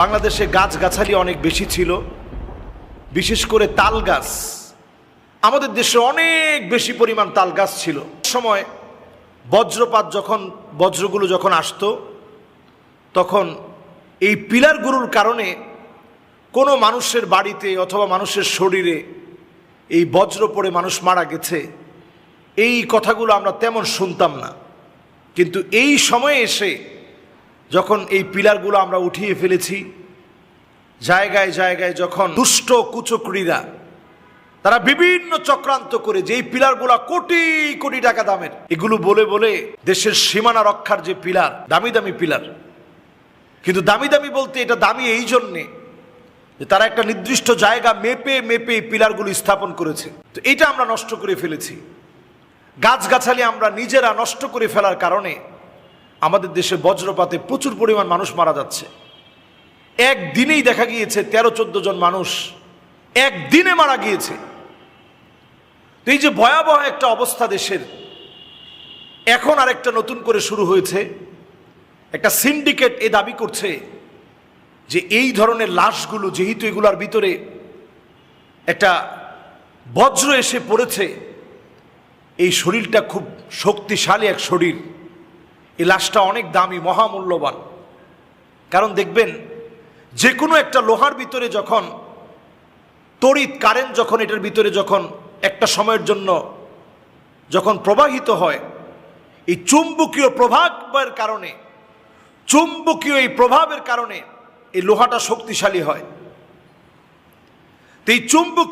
বাংলাদেশে গাছগাছালি অনেক বেশি ছিল, বিশেষ করে তাল গাছ। আমাদের দেশে অনেক বেশি পরিমাণ তাল গাছ ছিল। সময় বজ্রপাত বজ্রগুলো যখন আসতো, তখন এই পিলারগুলোর কারণে কোনো মানুষের বাড়িতে অথবা মানুষের শরীরে এই বজ্র পড়ে মানুষ মারা গেছে, এই কথাগুলো আমরা তেমন শুনতাম না। কিন্তু এই সময়ে এসে যখন এই পিলারগুলো আমরা উঠিয়ে ফেলেছি, জায়গায় জায়গায় যখন দুষ্ট কুচক্রীরা তারা বিভিন্ন চক্রান্ত করে যে এই পিলারগুলো কোটি কোটি টাকা দামের, এগুলো বলে বলে দেশের সীমানা রক্ষার যে পিলার, দামি দামি পিলার, কিন্তু দামি দামি বলতে এটা দামি এই জন্যে যে তারা একটা নির্দিষ্ট জায়গা মেপে মেপে এই পিলারগুলো স্থাপন করেছে। তো এটা আমরা নষ্ট করে ফেলেছি। গাছগাছালি আমরা নিজেরা নষ্ট করে ফেলার কারণে আমাদের দেশে বজ্রপাতে প্রচুর পরিমাণ মানুষ মারা যাচ্ছে। একদিনেই দেখা গিয়েছে 13-14 জন মানুষ একদিনে মারা গিয়েছে। তো এই যে ভয়াবহ একটা অবস্থা দেশের, এখন আরেকটা নতুন করে শুরু হয়েছে। একটা সিন্ডিকেট এ দাবি করছে যে এই ধরনের লাশগুলো, যেহেতু এগুলার ভিতরে একটা বজ্র এসে পড়েছে, এই শরীরটা খুব শক্তিশালী এক শরীর, এই লাশটা অনেক দামি, মহামূল্যবান। কারণ দেখবেন যে কোনো একটা লোহার ভিতরে যখন তড়িৎ কারেন্ট যখন এটার ভিতরে যখন একটা সময়ের জন্য যখন প্রবাহিত হয়, এই চুম্বকীয় প্রভাবের কারণে, চুম্বকীয় এই প্রভাবের কারণে এই লোহাটা শক্তিশালী হয়। তো এই চুম্বক